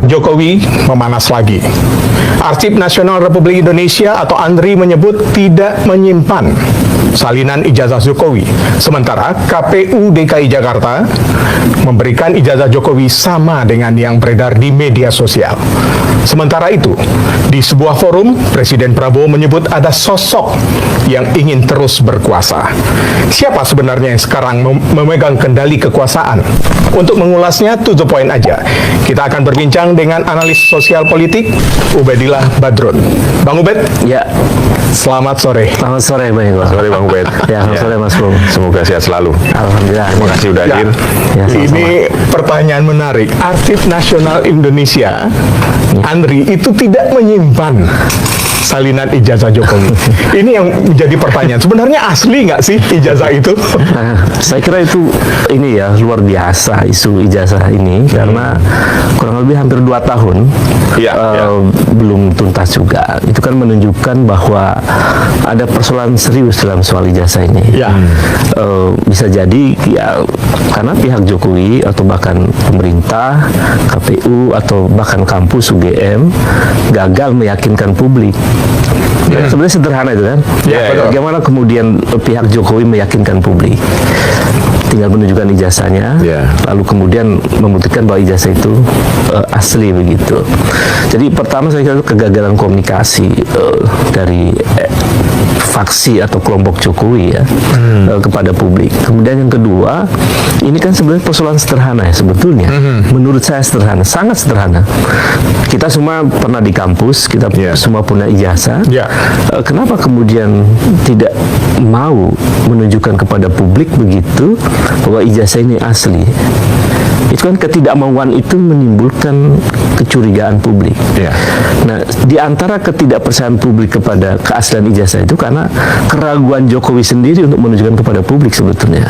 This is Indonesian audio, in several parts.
Jokowi memanas lagi. Arsip Nasional Republik Indonesia atau ANRI menyebut tidak menyimpan salinan ijazah Jokowi. Sementara KPU DKI Jakarta memberikan ijazah Jokowi sama dengan yang beredar di media sosial. Sementara itu, di sebuah forum, Presiden Prabowo menyebut ada sosok yang ingin terus berkuasa. Siapa sebenarnya yang sekarang memegang kendali kekuasaan? Untuk mengulasnya, to the point aja. Kita akan berbincang dengan analis sosial politik, Ubedillah Badrun. Bang Ubed? Ya. Selamat sore. Selamat sore, Bang. Sore Bang Ubed. Ya, selamat sore Mas Bung. Semoga sehat selalu. Alhamdulillah. Terima kasih sudah hadir. Ya, Ini pertanyaan menarik. Arsip Nasional Indonesia, ANRI, itu tidak menyimpan salinan ijazah Jokowi. Ini yang menjadi pertanyaan. Sebenarnya asli nggak sih ijazah itu? Saya kira itu ini ya luar biasa isu ijazah ini karena kurang lebih hampir 2 tahun belum tuntas juga. Itu kan menunjukkan bahwa ada persoalan serius dalam soal ijazah ini. Ya. Bisa jadi ya karena pihak Jokowi atau bahkan pemerintah, KPU atau bahkan kampus UGM gagal meyakinkan publik. Sebenarnya sederhana itu kan. Bagaimana kemudian pihak Jokowi meyakinkan publik? Tinggal menunjukkan ijazahnya, lalu kemudian membuktikan bahwa ijazah itu asli begitu. Jadi pertama saya kira kegagalan komunikasi dari faksi atau kelompok Jokowi ya kepada publik. Kemudian yang kedua, ini kan sebenarnya persoalan sederhana ya sebetulnya. Menurut saya sederhana, sangat sederhana. Kita semua pernah di kampus, kita semua punya ijazah. Kenapa kemudian tidak mau menunjukkan kepada publik begitu bahwa ijazah ini asli? Itu kan ketidakmauan itu menimbulkan kecurigaan publik. Nah, di antara ketidakpercayaan publik kepada keaslian ijazah itu karena keraguan Jokowi sendiri untuk menunjukkan kepada publik sebetulnya.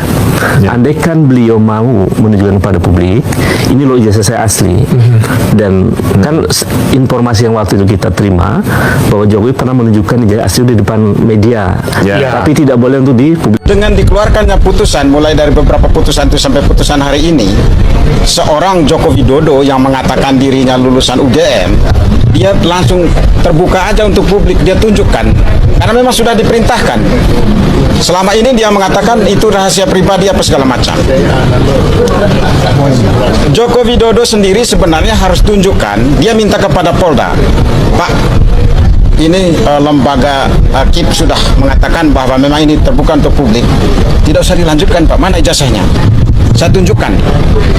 Andaikan beliau mau menunjukkan kepada publik, ini loh ijazah saya asli. Dan kan informasi yang waktu itu kita terima bahwa Jokowi pernah menunjukkan ijazah asli di depan media, tapi tidak boleh untuk dipublik. Dengan dikeluarkannya putusan, mulai dari beberapa putusan itu sampai putusan hari ini, seorang Joko Widodo yang mengatakan dirinya lulusan UGM, dia langsung terbuka aja untuk publik, dia tunjukkan. Karena memang sudah diperintahkan. Selama ini dia mengatakan itu rahasia pribadi apa segala macam. Joko Widodo sendiri sebenarnya harus tunjukkan, dia minta kepada Polda, Pak, ini lembaga KIP sudah mengatakan bahwa memang ini terbuka untuk publik. Tidak usah dilanjutkan, Pak. Mana ijazahnya? Saya tunjukkan.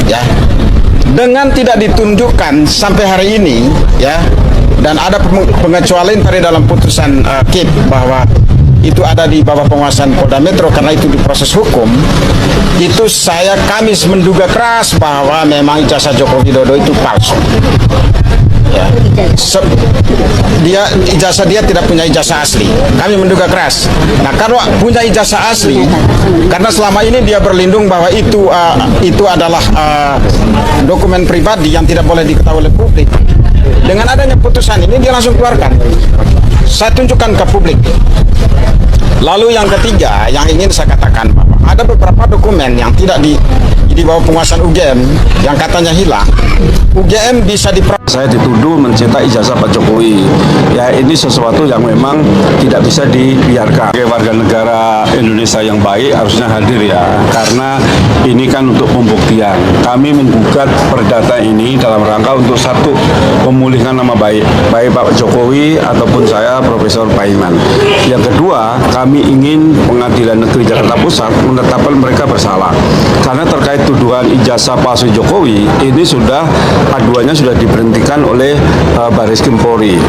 Ya. Dengan tidak ditunjukkan sampai hari ini, ya, dan ada pengecualian tadi dalam putusan KIP bahwa itu ada di bawah penguasaan Polda Metro karena itu diproses hukum. Itu kami menduga keras bahwa memang ijazah Joko Widodo itu palsu. Ya. Ijazah dia tidak punya ijazah asli. Kami menduga keras. Nah, kalau punya ijazah asli, karena selama ini dia berlindung bahwa itu adalah dokumen pribadi yang tidak boleh diketahui oleh publik. Dengan adanya putusan ini dia langsung keluarkan. Saya tunjukkan ke publik. Lalu yang ketiga yang ingin saya katakan bahwa ada beberapa dokumen yang tidak di bawah penguasaan UGM yang katanya hilang. UGM bisa Saya dituduh mencetak ijazah Pak Jokowi. Ya, ini sesuatu yang memang tidak bisa dibiarkan. Sebagai warga negara Indonesia yang baik harusnya hadir ya, karena ini kan untuk pembuktian. Kami menggugat perdata ini dalam rangka untuk satu, memulihkan nama baik Pak Jokowi ataupun saya Profesor Paiman. Yang kedua, kami ingin Pengadilan Negeri Jakarta Pusat menetapkan mereka bersalah. Karena terkait tuduhan ijazah palsu Jokowi, ini sudah aduannya sudah diberhentikan oleh Bareskrim Polri,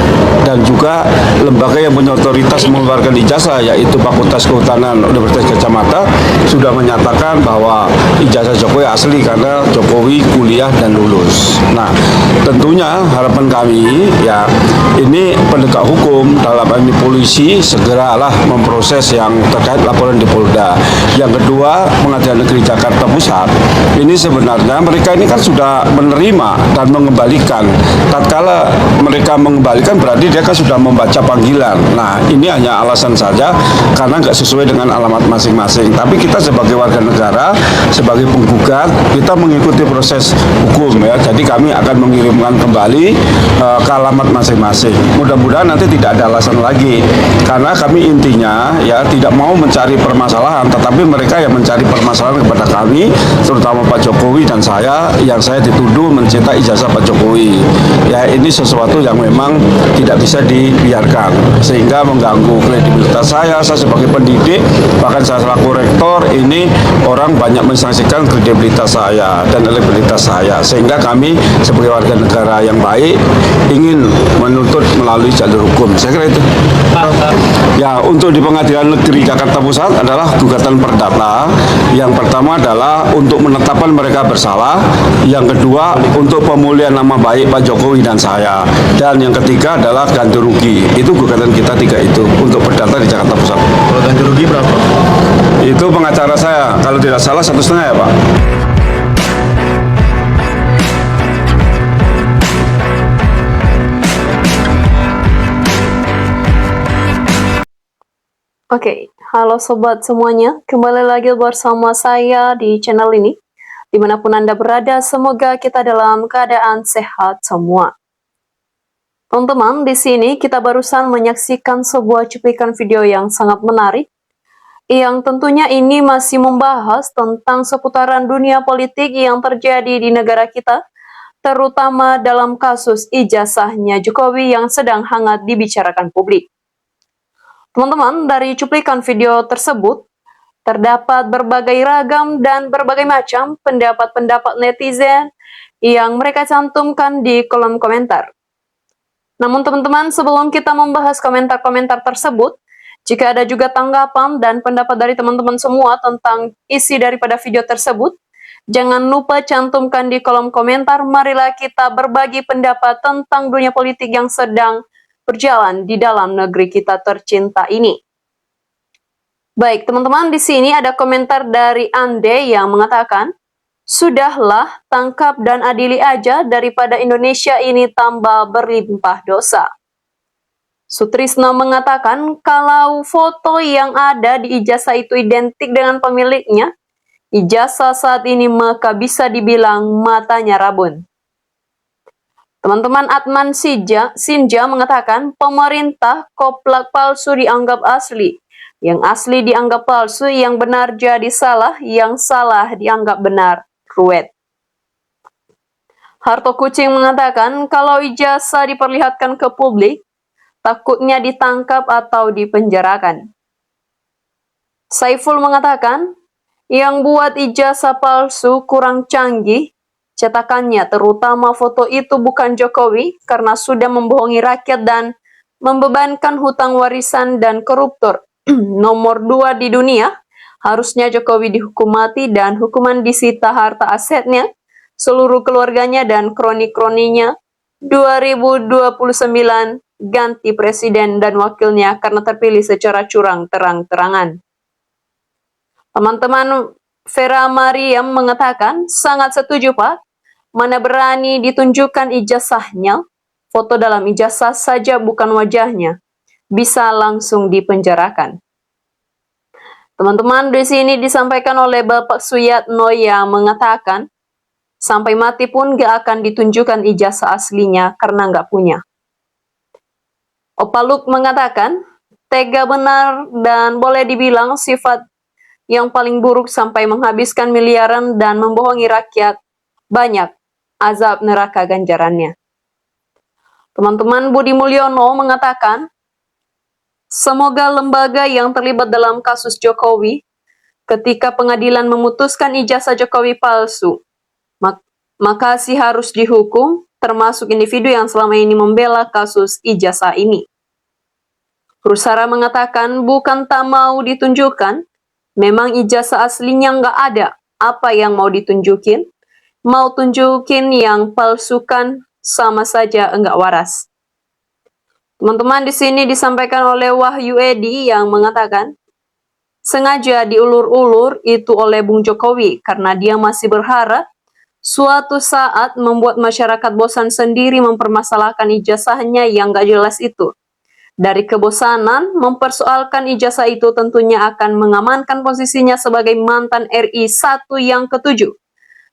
dan juga lembaga yang punya otoritas mengeluarkan ijazah yaitu Fakultas Kehutanan Universitas Gadjah Mada sudah menyatakan bahwa ijazah Jokowi asli karena Jokowi kuliah dan lulus. Nah, tentunya harapan kami ya ini penegak hukum dalam ini polisi segeralah memproses yang terkait laporan di Polda. Yang Yang kedua, Pengadilan Negeri Jakarta Pusat ini sebenarnya mereka ini kan sudah menerima dan mengembalikan. Tatkala mereka mengembalikan berarti dia kan sudah membaca panggilan. Nah, ini hanya alasan saja karena nggak sesuai dengan alamat masing-masing. Tapi kita sebagai warga negara, sebagai penggugat, kita mengikuti proses hukum ya. Jadi kami akan mengirimkan kembali ke alamat masing-masing. Mudah-mudahan nanti tidak ada alasan lagi. Karena kami intinya ya tidak mau mencari permasalahan, tetapi mereka yang mencari permasalahan kepada kami, terutama Pak Jokowi dan saya, yang saya dituduh mencetak ijazah Pak Jokowi. Ya ini sesuatu yang memang tidak bisa dibiarkan, sehingga mengganggu kredibilitas saya sebagai pendidik, bahkan saya selaku rektor, ini orang banyak mensaksikan kredibilitas saya dan elektabilitas saya, sehingga kami sebagai warga negara yang baik ingin menuntut melalui jalur hukum. Saya kira itu. Ya, untuk di Pengadilan Negeri Jakarta Pusat adalah gugatan perdata. Yang pertama adalah untuk menetapkan mereka bersalah. Yang kedua untuk pemulihan nama baik Pak Jokowi dan saya. Dan yang ketiga adalah ganti rugi. Itu gugatan kita tiga itu untuk perdata di Jakarta Pusat. Kalau ganti rugi berapa? Itu pengacara saya, kalau tidak salah 1,5 ya Pak. Oke, halo sobat semuanya, kembali lagi bersama saya di channel ini. Dimanapun Anda berada, semoga kita dalam keadaan sehat semua. Teman-teman, di sini kita barusan menyaksikan sebuah cuplikan video yang sangat menarik, yang tentunya ini masih membahas tentang seputaran dunia politik yang terjadi di negara kita, terutama dalam kasus ijazahnya Jokowi yang sedang hangat dibicarakan publik. Teman-teman, dari cuplikan video tersebut, terdapat berbagai ragam dan berbagai macam pendapat-pendapat netizen yang mereka cantumkan di kolom komentar. Namun teman-teman, sebelum kita membahas komentar-komentar tersebut, jika ada juga tanggapan dan pendapat dari teman-teman semua tentang isi daripada video tersebut, jangan lupa cantumkan di kolom komentar. Marilah kita berbagi pendapat tentang dunia politik yang sedang berjalan di dalam negeri kita tercinta ini. Baik, teman-teman, di sini ada komentar dari Ande yang mengatakan, "Sudahlah, tangkap dan adili aja daripada Indonesia ini tambah berlimpah dosa." Sutrisno mengatakan, "Kalau foto yang ada di ijazah itu identik dengan pemiliknya, ijazah saat ini maka bisa dibilang matanya rabun." Teman-teman, Atman Sinja mengatakan, "Pemerintah koplak palsu dianggap asli. Yang asli dianggap palsu, yang benar jadi salah, yang salah dianggap benar. Ruwet." Harto Kucing mengatakan, "Kalau ijazah diperlihatkan ke publik, takutnya ditangkap atau dipenjarakan." Saiful mengatakan, "Yang buat ijazah palsu kurang canggih cetakannya, terutama foto itu bukan Jokowi karena sudah membohongi rakyat dan membebankan hutang warisan dan koruptor. Nomor 2 di dunia, harusnya Jokowi dihukum mati dan hukuman disita harta asetnya, seluruh keluarganya dan kroni-kroninya. 2029 ganti presiden dan wakilnya karena terpilih secara curang terang-terangan." Teman-teman, Vera Mariam mengatakan, "Sangat setuju Pak. Mana berani ditunjukkan ijazahnya, foto dalam ijazah saja bukan wajahnya. Bisa langsung dipenjarakan." Teman-teman, di sini disampaikan oleh Bapak Suyatno yang mengatakan, "Sampai mati pun gak akan ditunjukkan ijazah aslinya karena gak punya." Opaluk mengatakan, "Tega benar dan boleh dibilang sifat yang paling buruk sampai menghabiskan miliaran dan membohongi rakyat. Banyak azab neraka ganjarannya." Teman-teman, Budi Mulyono mengatakan, "Semoga lembaga yang terlibat dalam kasus Jokowi ketika pengadilan memutuskan ijazah Jokowi palsu, maka harus dihukum, termasuk individu yang selama ini membela kasus ijazah ini." Rusara mengatakan, "Bukan tak mau ditunjukkan, memang ijazah aslinya nggak ada. Apa yang mau ditunjukin? Mau tunjukin yang palsukan sama saja enggak waras." Teman-teman, di sini disampaikan oleh Wahyu Edi yang mengatakan, sengaja diulur-ulur itu oleh Bung Jokowi karena dia masih berharap suatu saat membuat masyarakat bosan sendiri mempermasalahkan ijazahnya yang gak jelas itu. Dari kebosanan, mempersoalkan ijazah itu tentunya akan mengamankan posisinya sebagai mantan RI 1 yang ke-7.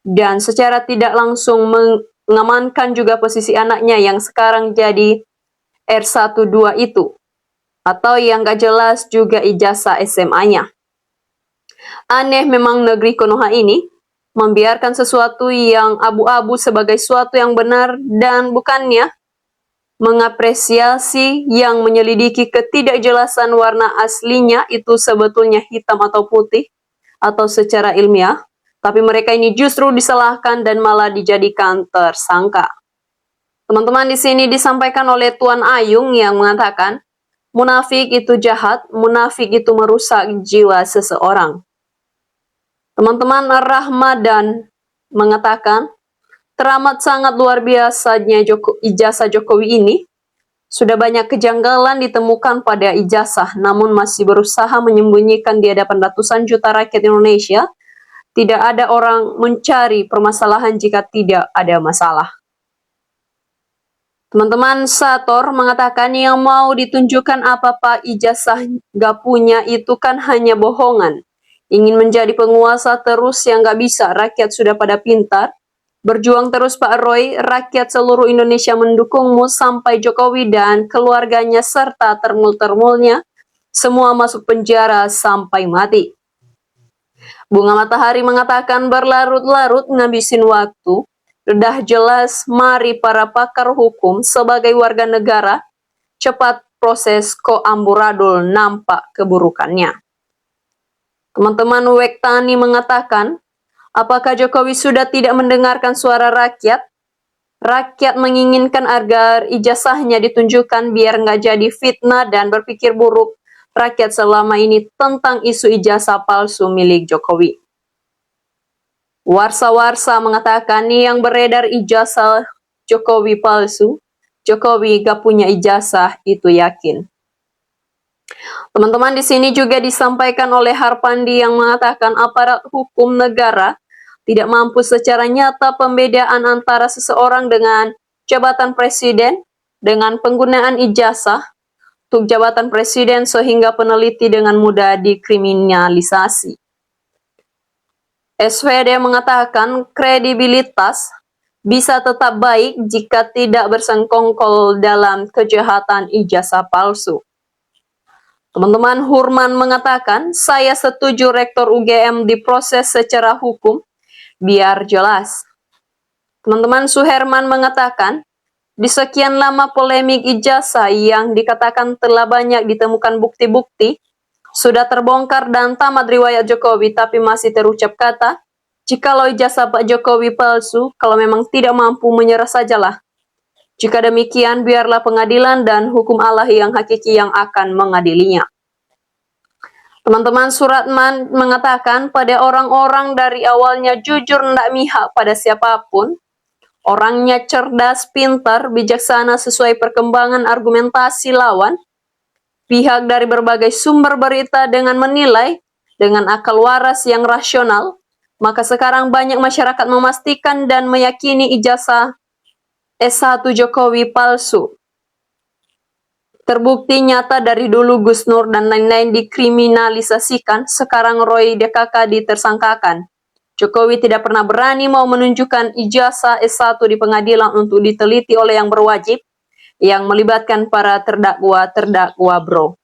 Dan secara tidak langsung mengamankan juga posisi anaknya yang sekarang jadi R12 itu. Atau yang gak jelas juga ijazah SMA-nya. Aneh memang negeri Konoha ini, membiarkan sesuatu yang abu-abu sebagai sesuatu yang benar dan bukannya mengapresiasi yang menyelidiki ketidakjelasan warna aslinya itu sebetulnya hitam atau putih atau secara ilmiah, tapi mereka ini justru disalahkan dan malah dijadikan tersangka. Teman-teman, di sini disampaikan oleh Tuan Ayung yang mengatakan, munafik itu jahat, munafik itu merusak jiwa seseorang. Teman-teman, Rahmadan mengatakan, teramat sangat luar biasanya ijazah Jokowi ini. Sudah banyak kejanggalan ditemukan pada ijazah, namun masih berusaha menyembunyikan di hadapan ratusan juta rakyat Indonesia. Tidak ada orang mencari permasalahan jika tidak ada masalah. Teman-teman, Sator mengatakan yang mau ditunjukkan apa-apa ijazah gak punya itu kan hanya bohongan. Ingin menjadi penguasa terus yang gak bisa, rakyat sudah pada pintar. Berjuang terus Pak Roy, rakyat seluruh Indonesia mendukungmu sampai Jokowi dan keluarganya serta termul-termulnya semua masuk penjara sampai mati. Bunga Matahari mengatakan berlarut-larut ngabisin waktu, udah jelas mari para pakar hukum sebagai warga negara cepat proses ko amburadul nampak keburukannya. Teman-teman Wektani mengatakan, apakah Jokowi sudah tidak mendengarkan suara rakyat? Rakyat menginginkan agar ijazahnya ditunjukkan biar nggak jadi fitnah dan berpikir buruk rakyat selama ini tentang isu ijazah palsu milik Jokowi. Warsa-warsa mengatakan yang beredar ijazah Jokowi palsu, Jokowi gak punya ijazah, itu yakin. Teman-teman, di sini juga disampaikan oleh Harpandi yang mengatakan aparat hukum negara tidak mampu secara nyata pembedaan antara seseorang dengan jabatan presiden dengan penggunaan ijazah untuk jabatan presiden sehingga peneliti dengan mudah dikriminalisasi. SVD mengatakan kredibilitas bisa tetap baik jika tidak bersengkongkol dalam kejahatan ijazah palsu. Teman-teman, Hurman mengatakan, saya setuju Rektor UGM diproses secara hukum, biar jelas. Teman-teman, Suherman mengatakan, di sekian lama polemik ijazah yang dikatakan telah banyak ditemukan bukti-bukti, sudah terbongkar dan tamat riwayat Jokowi, tapi masih terucap kata, jikalau ijazah Pak Jokowi palsu, kalau memang tidak mampu menyerah sajalah. Jika demikian, biarlah pengadilan dan hukum Allah yang hakiki yang akan mengadilinya. Teman-teman, Suratman mengatakan pada orang-orang dari awalnya jujur ndak mihak pada siapapun, orangnya cerdas, pintar, bijaksana sesuai perkembangan argumentasi lawan, pihak dari berbagai sumber berita dengan menilai, dengan akal waras yang rasional, maka sekarang banyak masyarakat memastikan dan meyakini ijazah S1 Jokowi palsu. Terbukti nyata dari dulu Gus Nur dan lain-lain dikriminalisasikan, sekarang Roy DKK ditersangkakan. Jokowi tidak pernah berani mau menunjukkan ijazah S1 di pengadilan untuk diteliti oleh yang berwajib, yang melibatkan para terdakwa bro.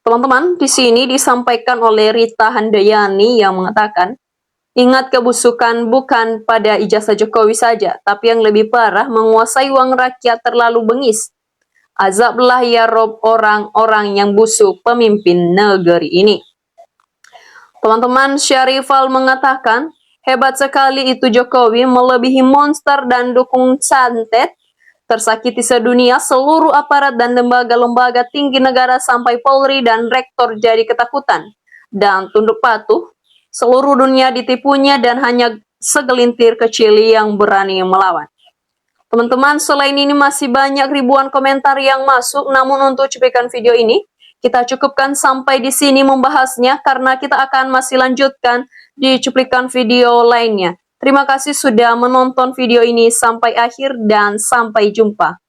Teman-teman, di sini disampaikan oleh Rita Handayani yang mengatakan, ingat kebusukan bukan pada ijazah Jokowi saja, tapi yang lebih parah menguasai uang rakyat terlalu bengis. Azablah ya Rob orang-orang yang busuk pemimpin negeri ini. Teman-teman, Syarifal mengatakan, hebat sekali itu Jokowi melebihi monster dan dukung santet, tersakiti sedunia, seluruh aparat dan lembaga-lembaga tinggi negara sampai Polri dan Rektor jadi ketakutan dan tunduk patuh. Seluruh dunia ditipunya dan hanya segelintir kecil yang berani melawan. Teman-teman, selain ini masih banyak ribuan komentar yang masuk, namun untuk cuplikan video ini, Kita cukupkan sampai di sini membahasnya karena kita akan masih lanjutkan di cuplikan video lainnya. Terima kasih sudah menonton video ini sampai akhir dan sampai jumpa.